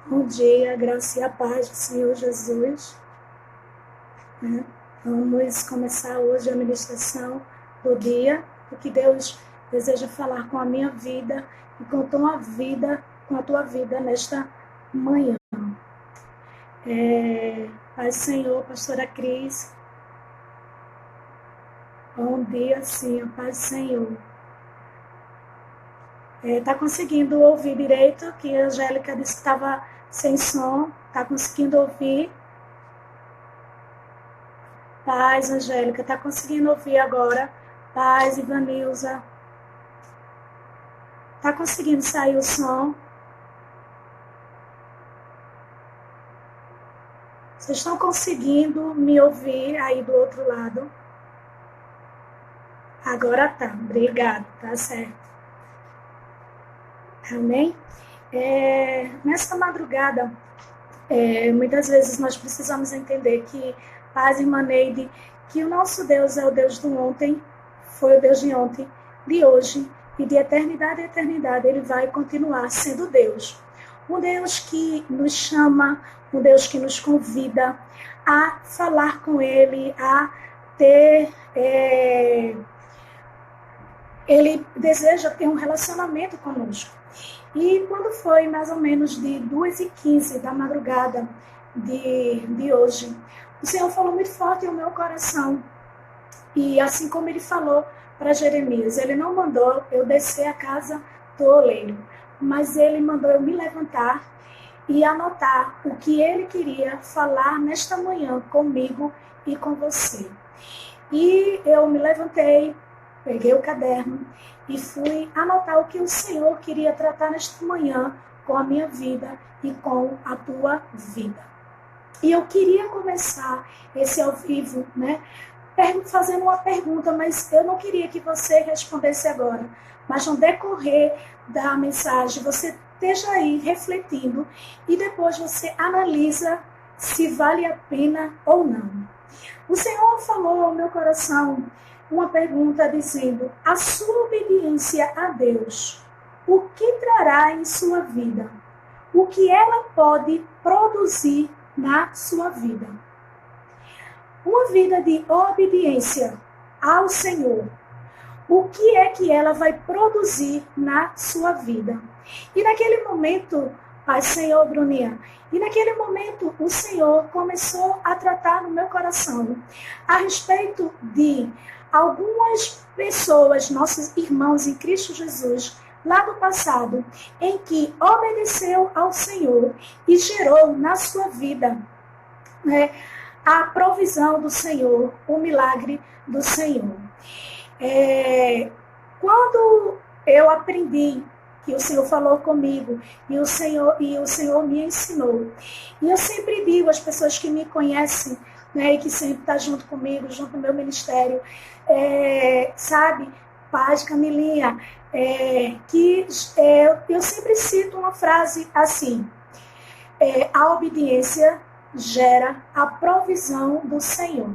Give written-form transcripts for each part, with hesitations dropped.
Bom dia, graça e a paz do Senhor Jesus. Vamos começar hoje a ministração do dia, porque Deus deseja falar com a minha vida e com a tua vida nesta manhã. Paz do Senhor, pastora Cris. Bom dia, sim, a paz do Senhor. Tá conseguindo ouvir direito? Que a Angélica disse que estava sem som. Tá conseguindo ouvir? Paz, Angélica, tá conseguindo ouvir agora? Paz, Ivanilza. Tá conseguindo sair o som? Vocês estão conseguindo me ouvir aí do outro lado? Agora tá, obrigada, tá certo. Amém? Nesta madrugada, muitas vezes nós precisamos entender que, paz, irmã Neide, que o nosso Deus é o Deus do ontem, foi o Deus de ontem, de hoje e de eternidade a eternidade. Ele vai continuar sendo Deus. Um Deus que nos chama, um Deus que nos convida a falar com Ele, a ter... Ele deseja ter um relacionamento conosco. E quando foi mais ou menos de 2h15 da madrugada de hoje, o Senhor falou muito forte no meu coração. E assim como Ele falou para Jeremias, Ele não mandou eu descer a casa do oleiro, mas Ele mandou eu me levantar e anotar o que Ele queria falar nesta manhã comigo e com você. E eu me levantei, peguei o caderno e fui anotar o que o Senhor queria tratar nesta manhã com a minha vida e com a tua vida. E eu queria começar esse ao vivo, né, fazendo uma pergunta, mas eu não queria que você respondesse agora. Mas no decorrer da mensagem, você esteja aí refletindo e depois você analisa se vale a pena ou não. O Senhor falou ao meu coração uma pergunta dizendo: a sua obediência a Deus, o que trará em sua vida? O que ela pode produzir na sua vida? Uma vida de obediência ao Senhor, o que é que ela vai produzir na sua vida? E naquele momento, Pai, Senhor, Bruninha, e naquele momento o Senhor começou a tratar no meu coração a respeito de algumas pessoas, nossos irmãos em Cristo Jesus, lá do passado, em que obedeceu ao Senhor e gerou na sua vida, né, a provisão do Senhor, o milagre do Senhor. Quando eu aprendi que o Senhor falou comigo e o Senhor me ensinou, e eu sempre digo às pessoas que me conhecem, né, e que sempre está junto comigo, junto no meu ministério, sabe, Paz, Camilinha, eu sempre cito uma frase assim: a obediência gera a provisão do Senhor.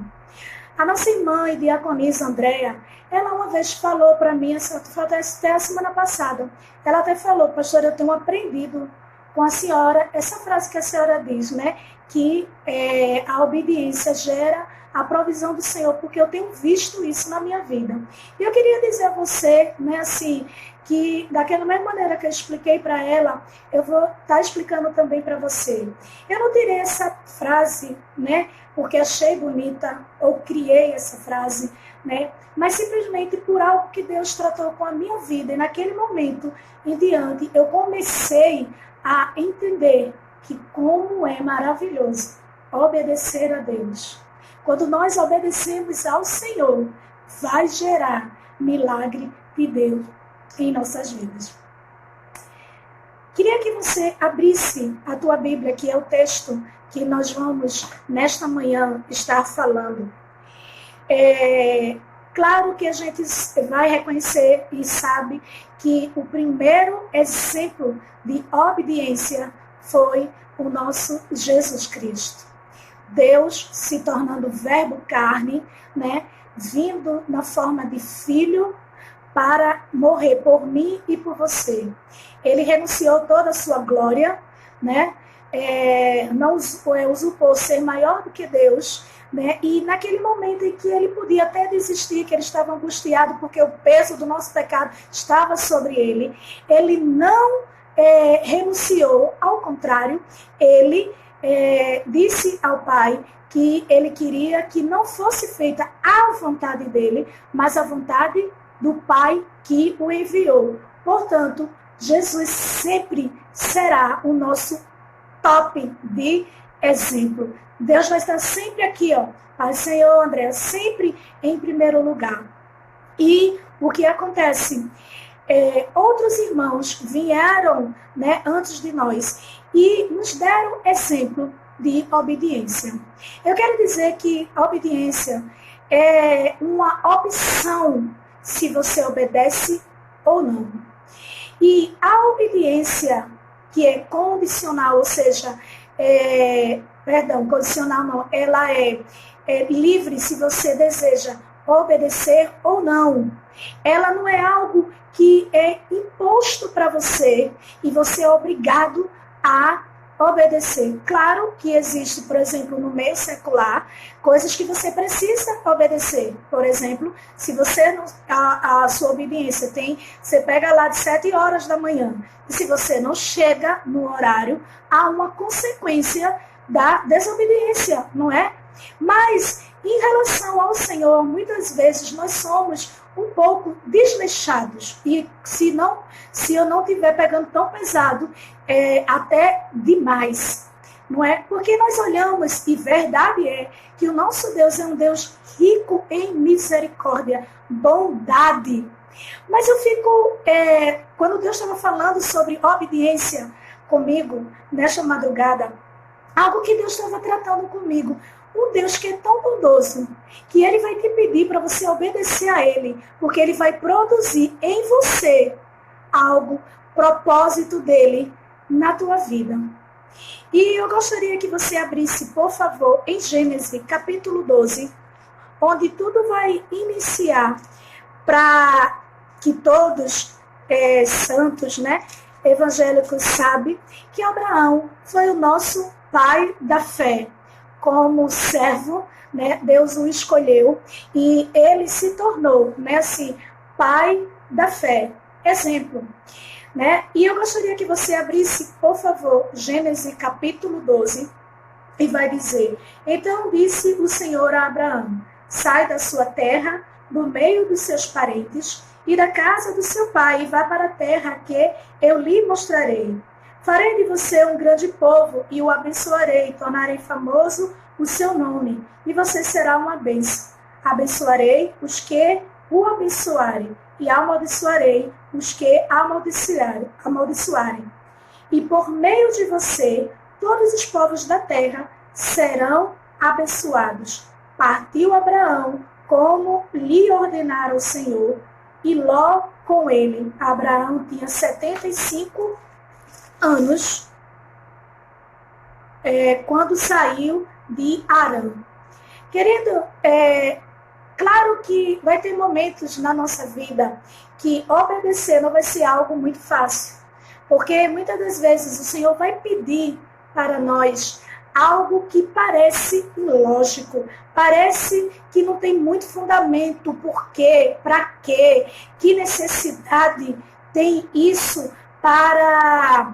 A nossa irmã e diaconisa Andréa, ela uma vez falou para mim, até a semana passada, ela até falou: pastora, eu tenho aprendido com a senhora essa frase que a senhora diz, né? Que a obediência gera a provisão do Senhor, porque eu tenho visto isso na minha vida. E eu queria dizer a você, né, assim, que daquela mesma maneira que eu expliquei para ela, eu vou estar explicando também para você. Eu não tirei essa frase, né, porque achei bonita, ou criei essa frase, né, mas simplesmente por algo que Deus tratou com a minha vida. E naquele momento em diante, eu comecei a entender que como é maravilhoso obedecer a Deus. Quando nós obedecemos ao Senhor, vai gerar milagre de Deus em nossas vidas. Queria que você abrisse a tua Bíblia, que é o texto que nós vamos, nesta manhã, estar falando. Claro que a gente vai reconhecer e sabe que o primeiro exemplo de obediência foi o nosso Jesus Cristo. Deus se tornando verbo carne, né, vindo na forma de filho para morrer por mim e por você. Ele renunciou toda a sua glória, né, não usurpou ser maior do que Deus, né? E naquele momento em que ele podia até desistir, que ele estava angustiado porque o peso do nosso pecado estava sobre ele, ele não renunciou, ao contrário, ele disse ao Pai que ele queria que não fosse feita a vontade dele, mas a vontade do Pai que o enviou. Portanto, Jesus sempre será o nosso top de exemplo. Deus vai estar sempre aqui, ó, Pai, Senhor, André, sempre em primeiro lugar. E o que acontece? Outros irmãos vieram, né, antes de nós e nos deram exemplo de obediência. Eu quero dizer que a obediência é uma opção se você obedece ou não. E a obediência que é condicional, ou seja, condicional não, ela é livre se você deseja obedecer ou não. Ela não é algo que é imposto para você e você é obrigado a obedecer. Claro que existe, por exemplo, no meio secular, coisas que você precisa obedecer. Por exemplo, se você a sua obediência você pega lá de 7 horas da manhã, e se você não chega no horário, há uma consequência da desobediência, não é? Mas, em relação ao Senhor, muitas vezes nós somos um pouco desleixados. E se eu não estiver pegando tão pesado, até demais, não é? Porque nós olhamos, e verdade é, que o nosso Deus é um Deus rico em misericórdia, bondade. Mas eu fico, quando Deus estava falando sobre obediência comigo, nesta madrugada, algo que Deus estava tratando comigo, um Deus que é tão bondoso, que Ele vai te pedir para você obedecer a Ele, porque Ele vai produzir em você algo, propósito dEle na tua vida. E eu gostaria que você abrisse, por favor, em Gênesis, capítulo 12, onde tudo vai iniciar para que todos santos, né, evangélicos sabem que Abraão foi o nosso pai da fé. Como servo, né, Deus o escolheu e ele se tornou, né, assim, pai da fé. Exemplo. Né? E eu gostaria que você abrisse, por favor, Gênesis capítulo 12, e vai dizer: Então disse o Senhor a Abraão: Sai da sua terra, do meio dos seus parentes, e da casa do seu pai, e vá para a terra que eu lhe mostrarei. Farei de você um grande povo, e o abençoarei, tornarei famoso o seu nome, e você será uma bênção. Abençoarei os que o abençoarem, e amaldiçoarei os que amaldiçoarem. E por meio de você, todos os povos da terra serão abençoados. Partiu Abraão, como lhe ordenara o Senhor, e Ló com ele. Abraão tinha 75 anos quando saiu de Harã. Querido, claro que vai ter momentos na nossa vida que obedecer não vai ser algo muito fácil, porque muitas das vezes o Senhor vai pedir para nós algo que parece ilógico, parece que não tem muito fundamento. Por quê? Para quê? Que necessidade tem isso para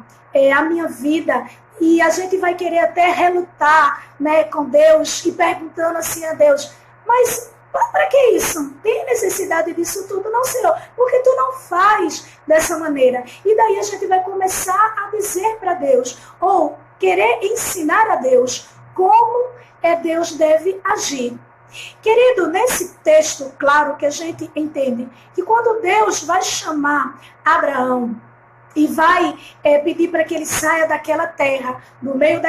a minha vida? E a gente vai querer até relutar, né, com Deus e perguntando assim a Deus: mas para que isso? Tem necessidade disso tudo? Não, Senhor, porque tu não faz dessa maneira. E daí a gente vai começar a dizer para Deus, ou querer ensinar a Deus como Deus deve agir. Querido, nesse texto, claro que a gente entende que quando Deus vai chamar Abraão e vai pedir para que ele saia daquela terra, no meio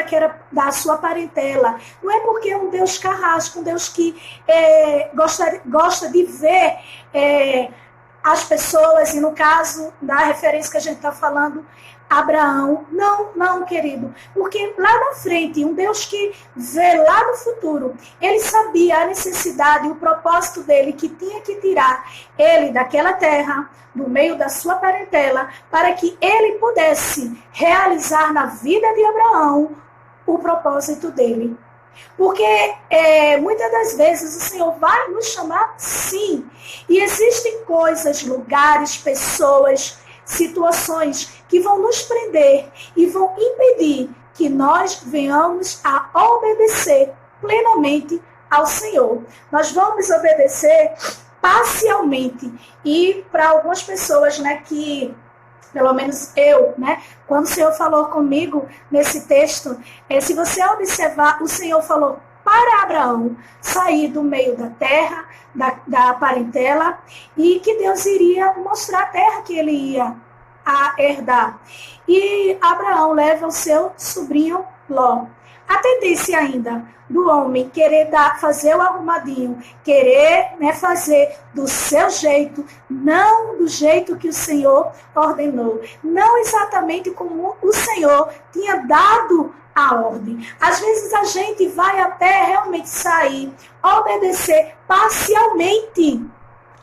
da sua parentela, não é porque é um Deus carrasco, um Deus que gosta de ver as pessoas, e no caso da referência que a gente está falando, Abraão. Não, querido. Porque lá na frente, um Deus que vê lá no futuro, ele sabia a necessidade e o propósito dele, que tinha que tirar ele daquela terra, no meio da sua parentela, para que ele pudesse realizar na vida de Abraão o propósito dele. Porque muitas das vezes o Senhor vai nos chamar, sim. E existem coisas, lugares, pessoas, situações que vão nos prender e vão impedir que nós venhamos a obedecer plenamente ao Senhor. Nós vamos obedecer parcialmente. E para algumas pessoas, né, que, pelo menos eu, né, quando o Senhor falou comigo nesse texto, se você observar, o Senhor falou para Abraão sair do meio da terra, da parentela, e que Deus iria mostrar a terra que ele ia a herdar. E Abraão leva o seu sobrinho Ló. A tendência ainda do homem querer fazer o arrumadinho, querer, né, fazer do seu jeito, não do jeito que o Senhor ordenou, não exatamente como o Senhor tinha dado a ordem. Às vezes a gente vai até realmente sair, obedecer parcialmente.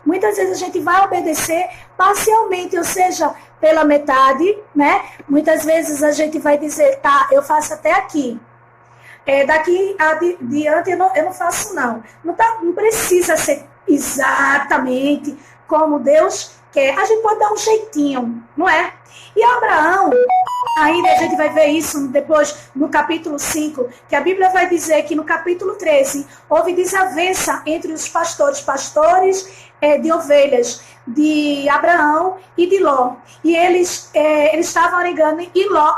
Muitas vezes a gente vai obedecer parcialmente, ou seja, pela metade, né? Muitas vezes a gente vai dizer, tá, eu faço até aqui. Daqui adiante eu não faço não. Não precisa ser exatamente como Deus quer. A gente pode dar um jeitinho, não é? E Abraão, ainda a gente vai ver isso depois no capítulo 5, que a Bíblia vai dizer que no capítulo 13 houve desavença entre os pastores de ovelhas de Abraão e de Ló. E eles estavam brigando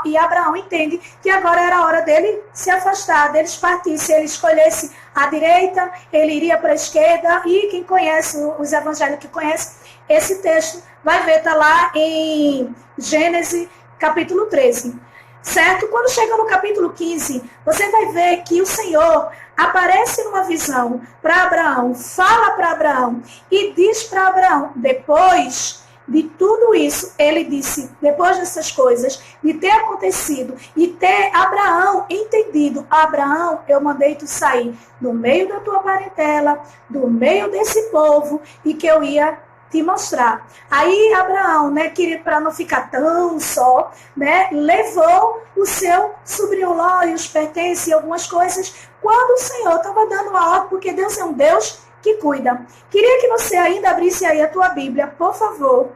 e Abraão entende que agora era a hora dele se afastar, deles partir. Se ele escolhesse a direita, ele iria para a esquerda. E quem conhece, os evangélicos que conhecem esse texto, vai ver, está lá em Gênesis capítulo 13. Certo? Quando chega no capítulo 15, você vai ver que o Senhor aparece numa visão para Abraão, fala para Abraão e diz para Abraão, depois de tudo isso, ele disse, depois dessas coisas, de ter acontecido e ter Abraão entendido, Abraão, eu mandei tu sair do meio da tua parentela, do meio desse povo, e que eu ia te mostrar. Aí Abraão, né, que para não ficar tão só, né, levou o seu sobrinho Ló e os pertences e algumas coisas, quando o Senhor estava dando uma ordem, porque Deus é um Deus que cuida. Queria que você ainda abrisse aí a tua Bíblia, por favor,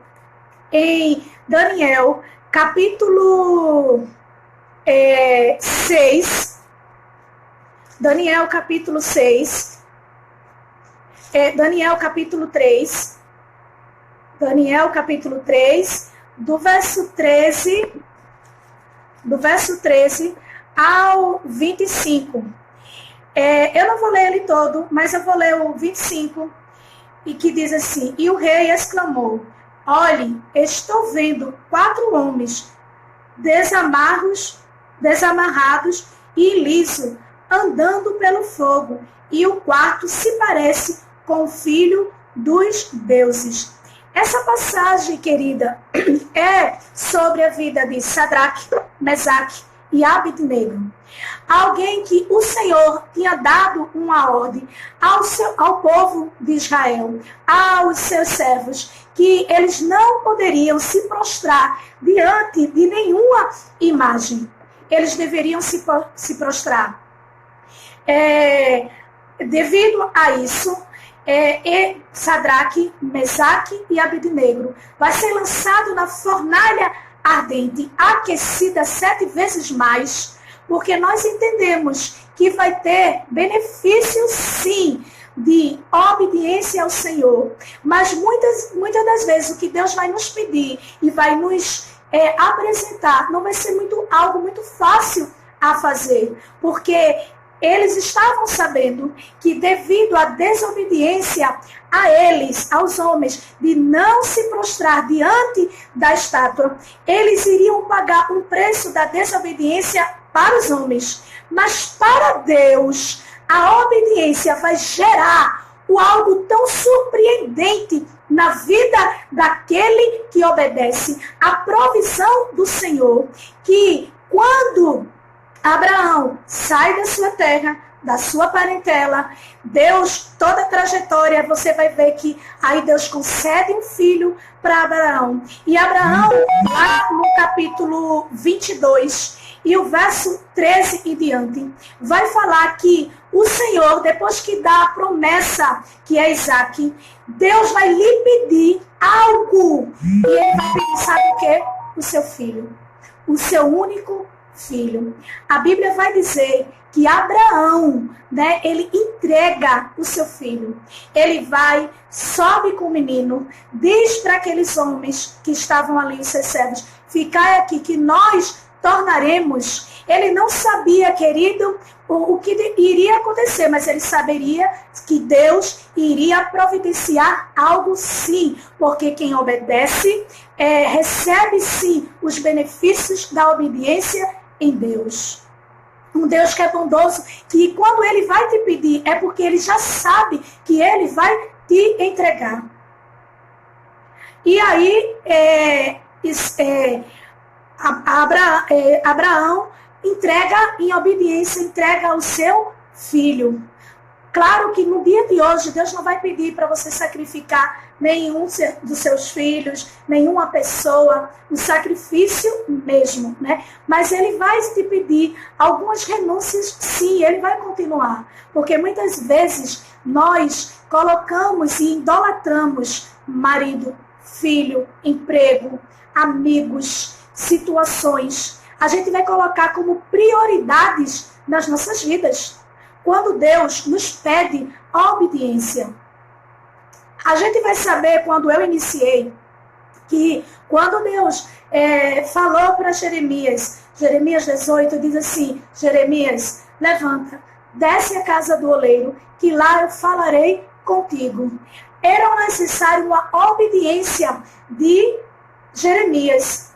em Daniel, capítulo 6. Daniel, capítulo 6. Daniel, capítulo 3. Daniel, capítulo 3, do verso 13 ao 25. Eu não vou ler ele todo, mas eu vou ler o 25, e que diz assim, e o rei exclamou, olhe, estou vendo 4 homens desamarrados e lisos, andando pelo fogo, e o quarto se parece com o filho dos deuses. Essa passagem, querida, é sobre a vida de Sadraque, Mesaque e Abednego. Alguém que o Senhor tinha dado uma ordem ao povo de Israel, aos seus servos, que eles não poderiam se prostrar diante de nenhuma imagem. Eles deveriam se prostrar. Devido a isso, Sadraque, Mesaque e Abednego vai ser lançado na fornalha ardente, aquecida 7 vezes mais, porque nós entendemos que vai ter benefício, sim, de obediência ao Senhor. Mas muitas das vezes o que Deus vai nos pedir e vai nos apresentar não vai ser algo muito fácil a fazer, porque eles estavam sabendo que devido à desobediência a eles, aos homens, de não se prostrar diante da estátua, eles iriam pagar um preço da desobediência para os homens. Mas para Deus, a obediência vai gerar algo tão surpreendente na vida daquele que obedece. A provisão do Senhor, que quando Abraão sai da sua terra, da sua parentela, Deus, toda a trajetória, você vai ver que aí Deus concede um filho para Abraão. E Abraão, lá no capítulo 22, E o verso 13 e diante vai falar que o Senhor, depois que dá a promessa, que é Isaac, Deus vai lhe pedir algo. E ele vai pedir, sabe o quê? O seu filho. O seu único filho. A Bíblia vai dizer que Abraão, né, ele entrega o seu filho. Ele vai, sobe com o menino, diz para aqueles homens que estavam ali, os seus servos, ficai aqui que nós tornaremos. Ele não sabia, querido, o que iria acontecer, mas ele saberia que Deus iria providenciar algo sim, porque quem obedece recebe sim os benefícios da obediência em Deus. Um Deus que é bondoso, que quando ele vai te pedir, é porque ele já sabe que ele vai te entregar. E aí, Abraão entrega em obediência, entrega o seu filho. Claro que no dia de hoje, Deus não vai pedir para você sacrificar nenhum dos seus filhos, nenhuma pessoa, um sacrifício mesmo, né? Mas ele vai te pedir algumas renúncias, sim, ele vai continuar. Porque muitas vezes nós colocamos e idolatramos marido, filho, emprego, amigos, situações. A gente vai colocar como prioridades nas nossas vidas. Quando Deus nos pede obediência. A gente vai saber, quando eu iniciei, que quando Deus falou para Jeremias 18, diz assim, Jeremias, levanta, desce à casa do oleiro, que lá eu falarei contigo. Era necessário uma obediência de Jeremias.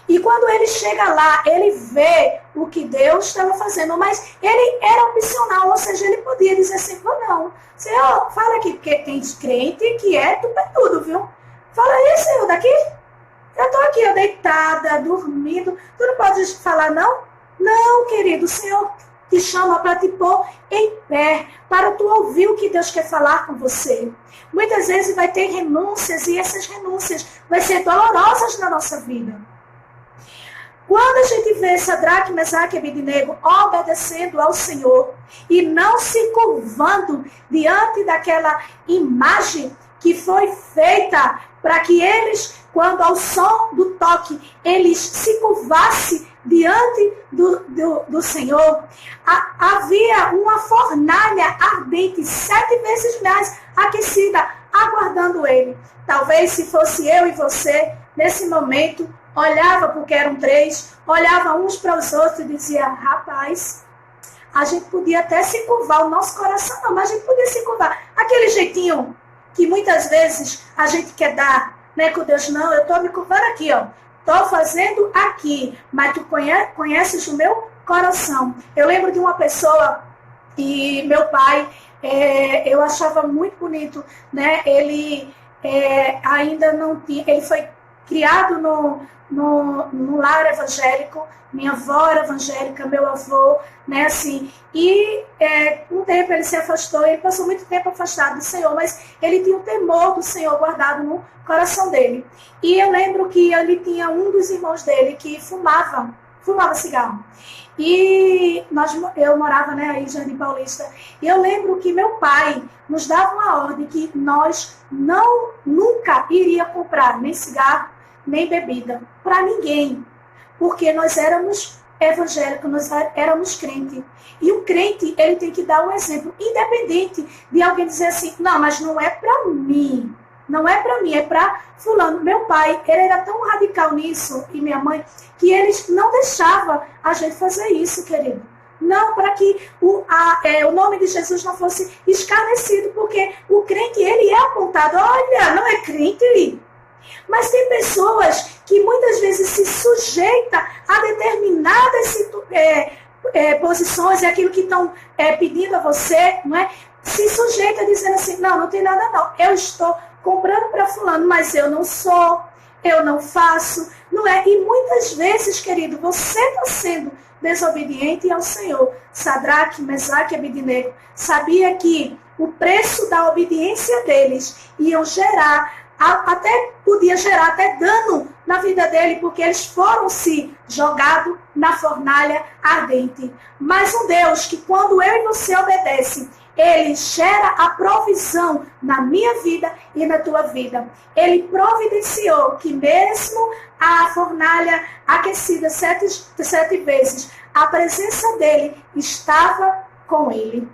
E quando ele chega lá, ele vê o que Deus estava fazendo, mas ele era opcional, ou seja, ele podia dizer assim, não, Senhor, fala aqui, porque tem crente que tudo, viu? Fala aí, Senhor, daqui. Eu estou aqui, eu deitada, dormindo, tu não pode falar não? Não, querido, o Senhor te chama para te pôr em pé, para tu ouvir o que Deus quer falar com você. Muitas vezes vai ter renúncias, e essas renúncias vão ser dolorosas na nossa vida. Quando a gente vê Sadraque, Mesaque e Abednego obedecendo ao Senhor e não se curvando diante daquela imagem que foi feita para que eles, quando ao som do toque, eles se curvassem diante do Senhor, havia uma fornalha ardente 7 vezes mais aquecida, aguardando ele. Talvez se fosse eu e você, nesse momento, olhava, porque eram 3, olhava uns para os outros e dizia, rapaz, a gente podia até se curvar, o nosso coração não, mas a gente podia se curvar. Aquele jeitinho que muitas vezes a gente quer dar, né, com Deus, não, eu estou me curvando aqui, ó, estou fazendo aqui, mas tu conheces o meu coração. Eu lembro de uma pessoa, e meu pai, eu achava muito bonito, né, ele ainda não tinha, ele foi criado no lar evangélico, minha avó era evangélica, meu avô, né, assim, e um tempo ele se afastou, ele passou muito tempo afastado do Senhor, mas ele tinha o temor do Senhor guardado no coração dele. E eu lembro que ele tinha um dos irmãos dele que fumava cigarro. E eu morava, né, aí em Jardim Paulista, e eu lembro que meu pai nos dava uma ordem que nós nunca iria comprar nem cigarro, nem bebida, para ninguém, porque nós éramos evangélicos, nós éramos crentes. E o crente, ele tem que dar um exemplo, independente de alguém dizer assim, não, mas não é para mim, não é para mim, é para fulano. Meu pai, ele era tão radical nisso, e minha mãe, que eles não deixavam a gente fazer isso, querido. Não, para que o nome de Jesus não fosse escarnecido, porque o crente, ele é apontado, olha, não é crente. Mas tem pessoas que muitas vezes se sujeitam a determinadas posições, é aquilo que estão pedindo a você, não é? Se sujeita dizendo assim, não tem nada não, eu estou comprando para fulano, mas eu não sou, eu não faço, não é? E muitas vezes, querido, você está sendo desobediente ao Senhor. Sadraque, Mesaque e Abednego sabia que o preço da obediência deles iam gerar até podia gerar até dano na vida dele, porque eles foram se jogados na fornalha ardente. Mas um Deus que quando eu e você obedecem, ele gera a provisão na minha vida e na tua vida. Ele providenciou que mesmo a fornalha aquecida sete vezes, a presença dele estava com ele.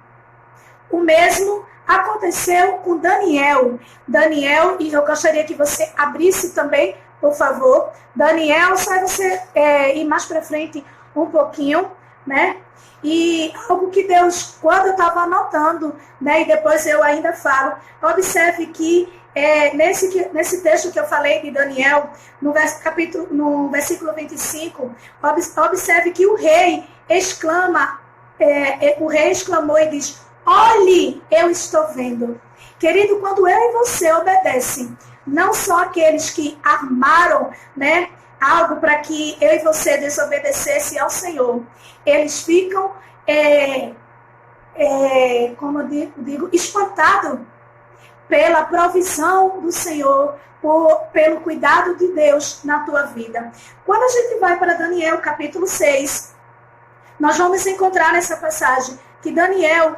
O mesmo aconteceu com Daniel. Daniel, e eu gostaria que você abrisse também, por favor. Daniel, só você ir mais para frente um pouquinho, né? E algo que Deus, quando eu estava anotando, né, e depois eu ainda falo, observe que nesse texto que eu falei de Daniel, no versículo 25, observe que o rei exclamou e diz: olhe, eu estou vendo. Querido, quando eu e você obedecem, não só aqueles que armaram, né, algo para que eu e você desobedecesse ao Senhor, eles ficam, como eu digo, espantados pela provisão do Senhor, pelo cuidado de Deus na tua vida. Quando a gente vai para Daniel, capítulo 6, nós vamos encontrar nessa passagem que Daniel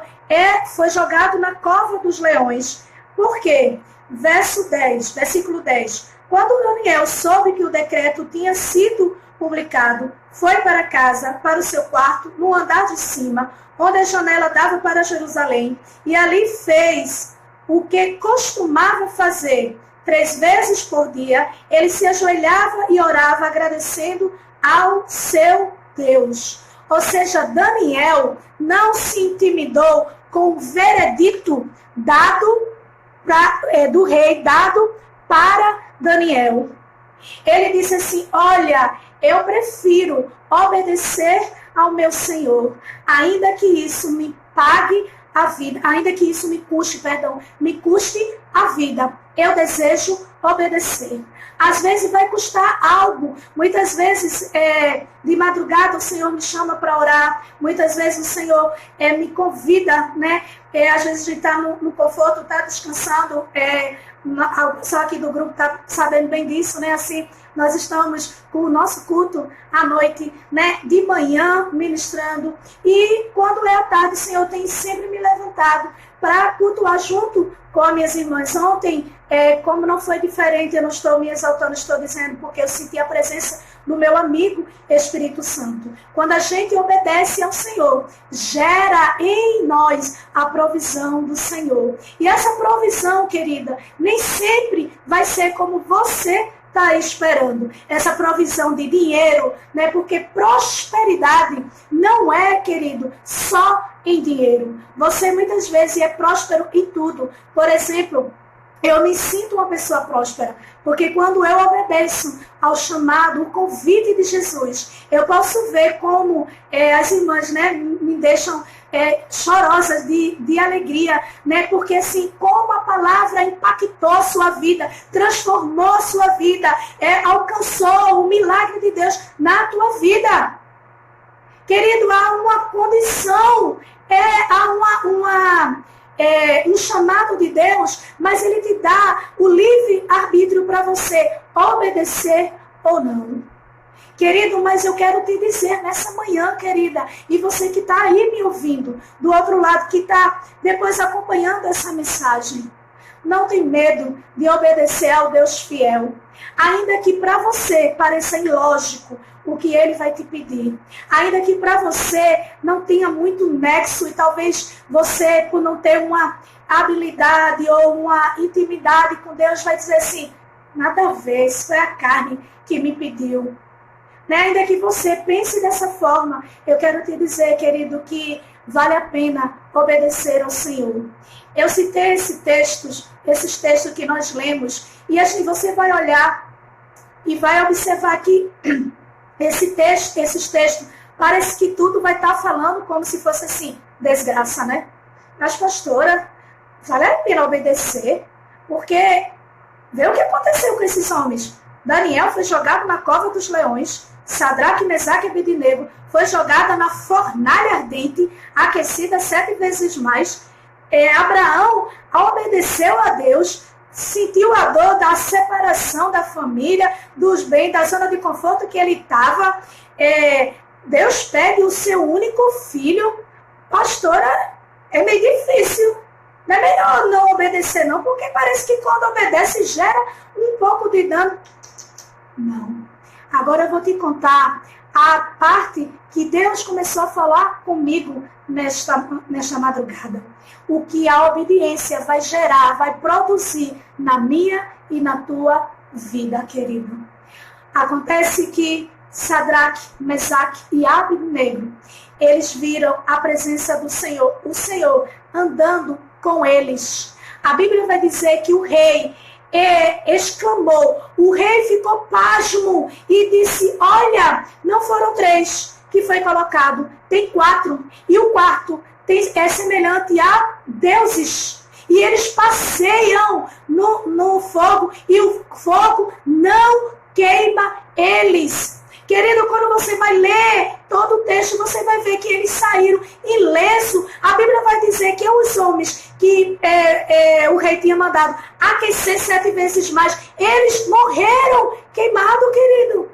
foi jogado na cova dos leões. Por quê? Versículo 10. Quando Daniel soube que o decreto tinha sido publicado, foi para casa, para o seu quarto, no andar de cima, onde a janela dava para Jerusalém, e ali fez o que costumava fazer 3 vezes por dia. Ele se ajoelhava e orava, agradecendo ao seu Deus. Ou seja, Daniel não se intimidou com o veredito do rei dado para Daniel. Ele disse assim: olha, eu prefiro obedecer ao meu Senhor, ainda que isso me pague a vida, ainda que isso me custe a vida. Eu desejo obedecer. Às vezes vai custar algo. Muitas vezes, de madrugada, o Senhor me chama para orar. Muitas vezes o Senhor me convida, né? Às vezes a gente está no conforto, está descansando. O pessoal aqui do grupo está sabendo bem disso, né? Assim, nós estamos com o nosso culto à noite, né? De manhã, ministrando. E quando é à tarde, o Senhor tem sempre me levantado para cultuar junto com as minhas irmãs. Ontem, como não foi diferente, eu não estou me exaltando, estou dizendo porque eu senti a presença do meu amigo Espírito Santo. Quando a gente obedece ao Senhor, gera em nós a provisão do Senhor. E essa provisão, querida, nem sempre vai ser como você está esperando. Essa provisão de dinheiro, né? Porque prosperidade não é, querido, só em dinheiro. Você muitas vezes é próspero em tudo. Por exemplo, eu me sinto uma pessoa próspera, porque quando eu obedeço ao chamado, o convite de Jesus, eu posso ver como as irmãs, né, me deixam chorosas de alegria, né, porque assim, como a palavra impactou a sua vida, transformou a sua vida, alcançou o milagre de Deus na tua vida. Querido, há uma condição, há um chamado de Deus, mas Ele te dá o livre-arbítrio para você obedecer ou não. Querido, mas eu quero te dizer nessa manhã, querida, e você que está aí me ouvindo, do outro lado, que está depois acompanhando essa mensagem, não tem medo de obedecer ao Deus fiel, ainda que para você pareça ilógico o que Ele vai te pedir, ainda que para você não tenha muito nexo e talvez você, por não ter uma habilidade ou uma intimidade com Deus, vai dizer assim: nada a ver, isso foi a carne que me pediu. Né? Ainda que você pense dessa forma, eu quero te dizer, querido, que vale a pena obedecer ao Senhor. Eu citei esses textos que nós lemos, e assim você vai olhar e vai observar que esses textos, parece que tudo vai estar falando como se fosse assim, desgraça, né? Mas, pastora, vale a pena obedecer, porque vê o que aconteceu com esses homens. Daniel foi jogado na cova dos leões, Sadraque, Mesaque e Abednego foi jogada na fornalha ardente, aquecida 7 vezes mais. Abraão obedeceu a Deus, sentiu a dor da separação da família, dos bens, da zona de conforto que ele estava. Deus pede o seu único filho. Pastora, é meio difícil. Não é melhor não obedecer não, porque parece que quando obedece gera um pouco de dano. Não. Agora eu vou te contar a parte que Deus começou a falar comigo nesta madrugada. O que a obediência vai gerar, vai produzir na minha e na tua vida, querido. Acontece que Sadraque, Mesaque e Abednego, eles viram a presença do Senhor, o Senhor andando com eles. A Bíblia vai dizer que o rei exclamou, o rei ficou pasmo e disse, olha, não foram 3 que foi colocado, tem 4, e o quarto é semelhante a deuses, e eles passeiam no fogo, e o fogo não queima eles. Querido, quando você vai ler todo o texto, você vai ver que eles saíram ileso. A Bíblia vai dizer que os homens que o rei tinha mandado aquecer 7 vezes mais, eles morreram queimados, querido.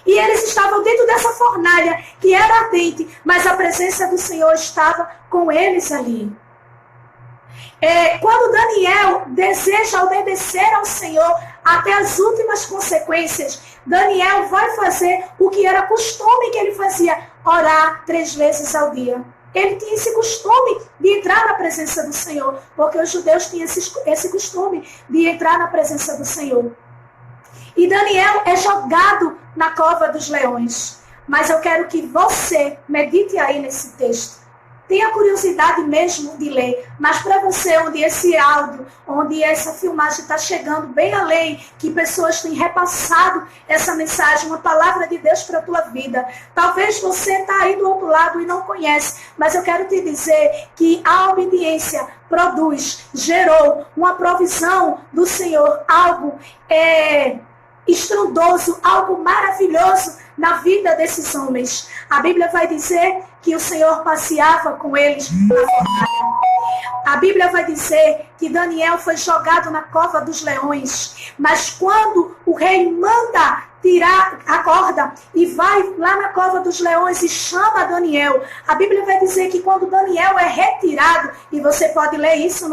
E eles estavam dentro dessa fornalha que era ardente, mas a presença do Senhor estava com eles ali. Quando Daniel deseja obedecer ao Senhor até as últimas consequências, Daniel vai fazer o que era costume que ele fazia, orar 3 vezes ao dia. Ele tinha esse costume de entrar na presença do Senhor, porque os judeus tinham esse costume de entrar na presença do Senhor. E Daniel é jogado na cova dos leões. Mas eu quero que você medite aí nesse texto. Tenha curiosidade mesmo de ler, mas para você, onde esse áudio, onde essa filmagem está chegando bem além, que pessoas têm repassado essa mensagem, uma palavra de Deus para a tua vida. Talvez você está aí do outro lado e não conhece, mas eu quero te dizer que a obediência gerou uma provisão do Senhor, algo estrondoso, algo maravilhoso na vida desses homens. A Bíblia vai dizer que o Senhor passeava com eles na fornalha. A Bíblia vai dizer que Daniel foi jogado na cova dos leões, mas quando o rei manda tirar a corda e vai lá na cova dos leões e chama Daniel, a Bíblia vai dizer que quando Daniel é retirado, e você pode ler isso